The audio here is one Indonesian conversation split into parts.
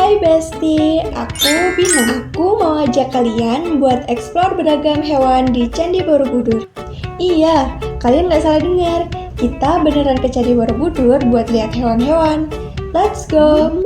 Hai Besti, aku Bina. Aku mau ajak kalian buat explore beragam hewan di Candi Borobudur. Iya, kalian nggak salah dengar. Kita beneran ke Candi Borobudur buat lihat hewan-hewan. Let's go!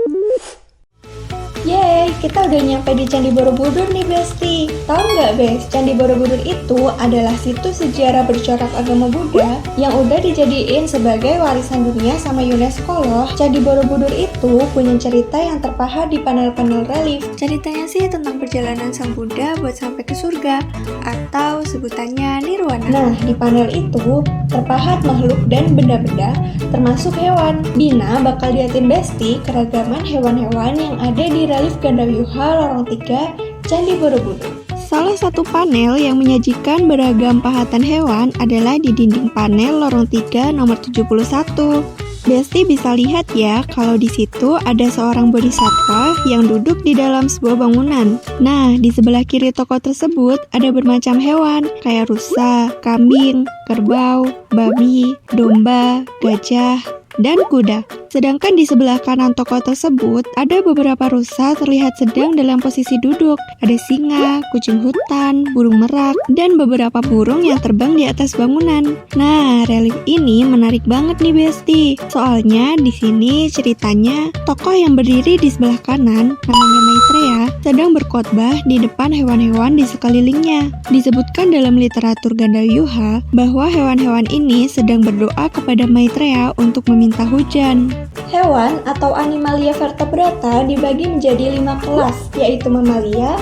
Yeay, kita udah nyampe di Candi Borobudur nih Besti. Tahu nggak Bes, Candi Borobudur itu adalah situs sejarah bercorak agama Buddha yang udah dijadiin sebagai warisan dunia sama UNESCO loh. Candi Borobudur itu punya cerita yang terpahat di panel-panel relief. Ceritanya sih tentang perjalanan sang Buddha buat sampai ke surga, atau sebutannya Nirwana. Nah, di panel itu terpahat makhluk dan benda-benda, termasuk hewan. Bina bakal liatin Besti keragaman hewan-hewan yang ada di relief Gandawiyuha Lorong 3 Candi Borobudur. Salah satu panel yang menyajikan beragam pahatan hewan adalah di dinding panel Lorong 3 nomor 71. Besti bisa lihat ya kalau di situ ada seorang bodhisattva yang duduk di dalam sebuah bangunan. Nah, di sebelah kiri toko tersebut ada bermacam hewan kayak rusa, kambing, kerbau, babi, domba, gajah, dan kuda. Sedangkan di sebelah kanan toko tersebut ada beberapa rusa terlihat sedang dalam posisi duduk. Ada singa, kucing hutan, burung merak, dan beberapa burung yang terbang di atas bangunan. Nah, relief ini menarik banget nih Besti. Soalnya di sini ceritanya tokoh yang berdiri di sebelah kanan, namanya Maitreya, sedang berkhotbah di depan hewan-hewan di sekelilingnya. Disebutkan dalam literatur Gandawiyuha bahwa hewan-hewan ini sedang berdoa kepada Maitreya untuk meminta hujan. Hewan atau animalia vertebrata dibagi menjadi 5 kelas, yaitu mamalia,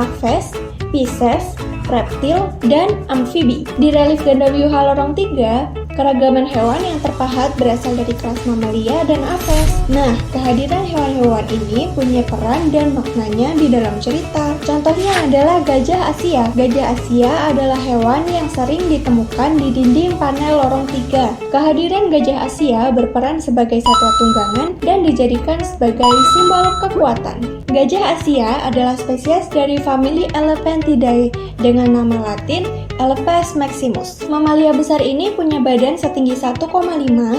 aves, pisces, reptil, dan amfibi. Di relief Gandawiyuha Lorong 3, keragaman hewan yang terpahat berasal dari kelas mamalia dan aves. Nah, kehadiran hewan-hewan ini punya peran dan maknanya di dalam cerita. Contohnya adalah gajah Asia. Gajah Asia adalah hewan yang sering ditemukan di dinding panel Lorong 3. Kehadiran gajah Asia berperan sebagai satwa tunggangan dan dijadikan sebagai simbol kekuatan. Gajah Asia adalah spesies dari famili Elephantidae dengan nama latin Elepes maximus. Mamalia besar ini punya badan setinggi 1,5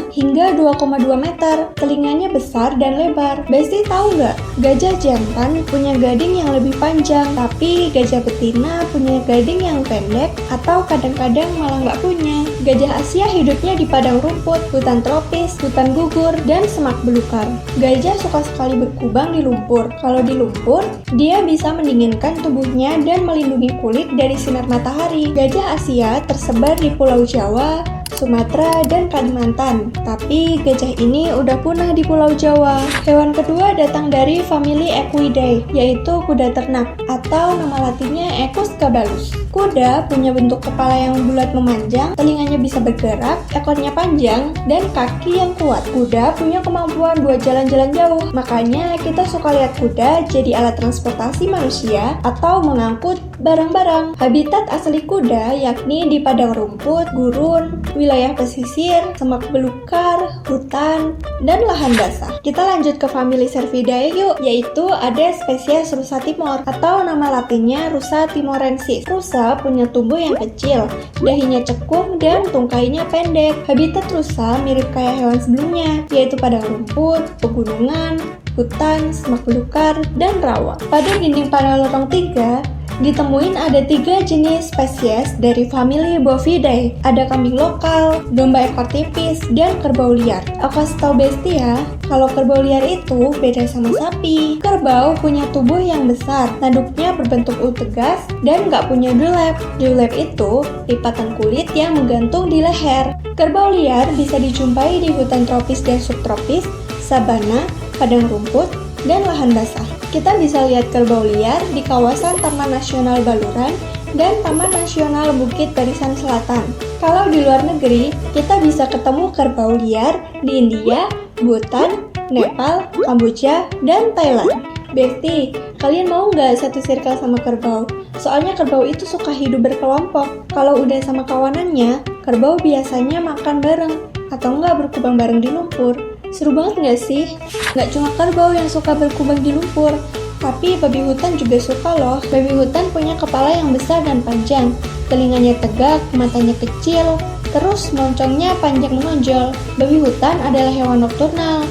hingga 2,2 meter. Telinganya besar dan lebar. Besti tahu nggak? Gajah jantan punya gading yang lebih panjang, tapi gajah betina punya gading yang pendek atau kadang-kadang malah nggak punya. Gajah Asia hidupnya di padang rumput, hutan tropis, hutan gugur, dan semak belukar. Gajah suka sekali berkubang di lumpur. Kalau di lumpur, dia bisa mendinginkan tubuhnya dan melindungi kulit dari sinar matahari. Gajah Asia tersebar di Pulau Jawa, Sumatera, dan Kalimantan. Tapi gajah ini udah punah di Pulau Jawa. Hewan kedua datang dari famili Equidae, yaitu kuda ternak, atau nama latinnya Equus caballus. Kuda punya bentuk kepala yang bulat memanjang, telinganya bisa bergerak, ekornya panjang, dan kaki yang kuat. Kuda punya kemampuan buat jalan-jalan jauh, makanya kita suka lihat kuda jadi alat transportasi manusia atau mengangkut barang-barang. Habitat asli kuda yakni di padang rumput, gurun, wilayah pesisir, semak belukar, hutan, dan lahan basah. Kita lanjut ke famili Cervidae yuk, yaitu ada spesies rusa timor atau nama latinnya Rusa timorensis. Rusa punya tubuh yang kecil, dahinya cekung dan tungkainya pendek. Habitat rusa mirip kayak hewan sebelumnya, yaitu padang rumput, pegunungan, hutan, semak belukar, dan rawa. Pada dinding panel Lorong 3, ditemuin ada 3 jenis spesies dari famili Bovidae. Ada kambing lokal, domba ekor tipis, dan kerbau liar. Aku kasih tau Besti ya, kalau kerbau liar itu beda sama sapi. Kerbau punya tubuh yang besar, tanduknya berbentuk U tegas, dan nggak punya dewlap. Dewlap itu lipatan kulit yang menggantung di leher. Kerbau liar bisa dijumpai di hutan tropis dan subtropis, sabana, padang rumput, dan lahan basah. Kita bisa lihat kerbau liar di kawasan Taman Nasional Baluran dan Taman Nasional Bukit Barisan Selatan. Kalau di luar negeri, kita bisa ketemu kerbau liar di India, Bhutan, Nepal, Kamboja, dan Thailand. Besti, kalian mau nggak satu circle sama kerbau? Soalnya kerbau itu suka hidup berkelompok. Kalau udah sama kawanannya, kerbau biasanya makan bareng atau nggak berkubang bareng di lumpur. Seru banget nggak sih? Nggak cuma kerbau yang suka berkubang di lumpur, tapi babi hutan juga suka loh. Babi hutan punya kepala yang besar dan panjang, telinganya tegak, matanya kecil, terus moncongnya panjang menonjol. Babi hutan adalah hewan nokturnal.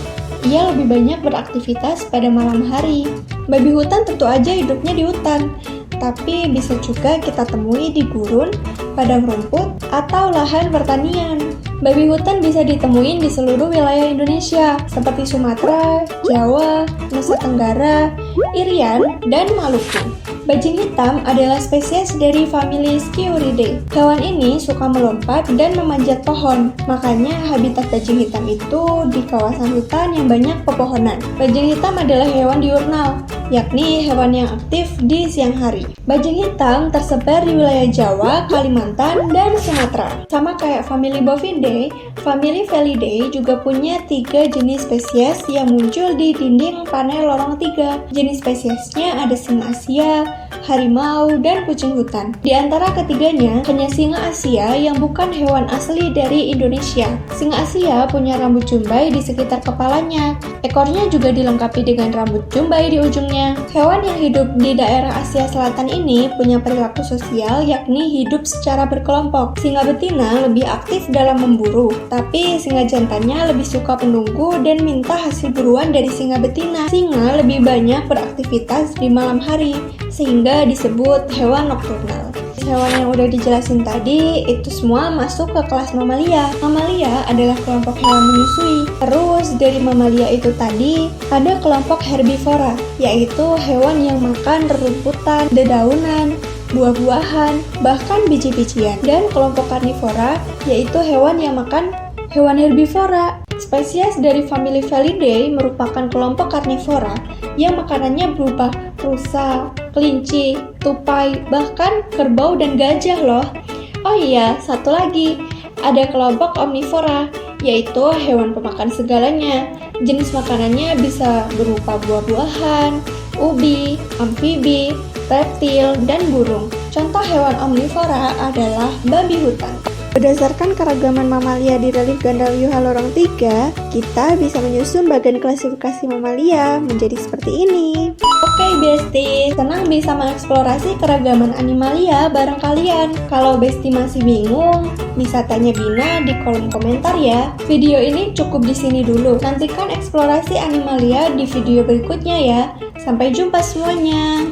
ia lebih banyak beraktivitas pada malam hari. Babi hutan tentu aja hidupnya di hutan, tapi bisa juga kita temui di gurun, padang rumput, atau lahan pertanian. Babi hutan bisa ditemuin di seluruh wilayah Indonesia, seperti Sumatera, Jawa, Nusa Tenggara, Irian, dan Maluku. Bajing hitam adalah spesies dari famili Sciuridae. Hewan ini suka melompat dan memanjat pohon, makanya habitat bajing hitam itu di kawasan hutan yang banyak pepohonan. Bajing hitam adalah hewan diurnal, yakni hewan yang aktif di siang hari. Bajing hitam tersebar di wilayah Jawa, Kalimantan, dan Sumatera. Sama kayak famili Bovidae, famili Felidae juga punya 3 jenis spesies yang muncul di dinding panel lorong 3. Jenis spesiesnya ada singa Asia, harimau, dan kucing hutan. Di antara ketiganya, hanya singa Asia yang bukan hewan asli dari Indonesia. Singa Asia punya rambut jumbai di sekitar kepalanya. Ekornya juga dilengkapi dengan rambut jumbai di ujungnya. Hewan yang hidup di daerah Asia Selatan ini punya perilaku sosial, yakni hidup secara berkelompok. Singa betina lebih aktif dalam memburu, tapi singa jantannya lebih suka menunggu dan minta hasil buruan dari singa betina. Singa lebih banyak beraktivitas di malam hari, sehingga disebut hewan nokturnal. Hewan yang udah dijelasin tadi itu semua masuk ke kelas mamalia. Mamalia adalah kelompok hewan menyusui. Terus dari mamalia itu tadi ada kelompok herbivora, yaitu hewan yang makan rerumputan, dedaunan, buah-buahan, bahkan biji-bijian. Dan kelompok karnivora yaitu hewan yang makan hewan herbivora. Spesies dari famili Felidae merupakan kelompok karnivora yang makanannya berupa rusa, kelinci, tupai, bahkan kerbau dan gajah loh. Oh iya, satu lagi, ada kelompok omnivora, yaitu hewan pemakan segalanya. Jenis makanannya bisa berupa buah-buahan, ubi, amfibi, reptil, dan burung. Contoh hewan omnivora adalah babi hutan. Berdasarkan keragaman mamalia di relief Gandaluyuha lorong 3, kita bisa menyusun bagian klasifikasi mamalia menjadi seperti ini. Oke Besti, senang bisa mengeksplorasi keragaman animalia bareng kalian. Kalau Besti masih bingung, bisa tanya Bina di kolom komentar ya. Video ini cukup di sini dulu. Nantikan eksplorasi animalia di video berikutnya ya. Sampai jumpa semuanya.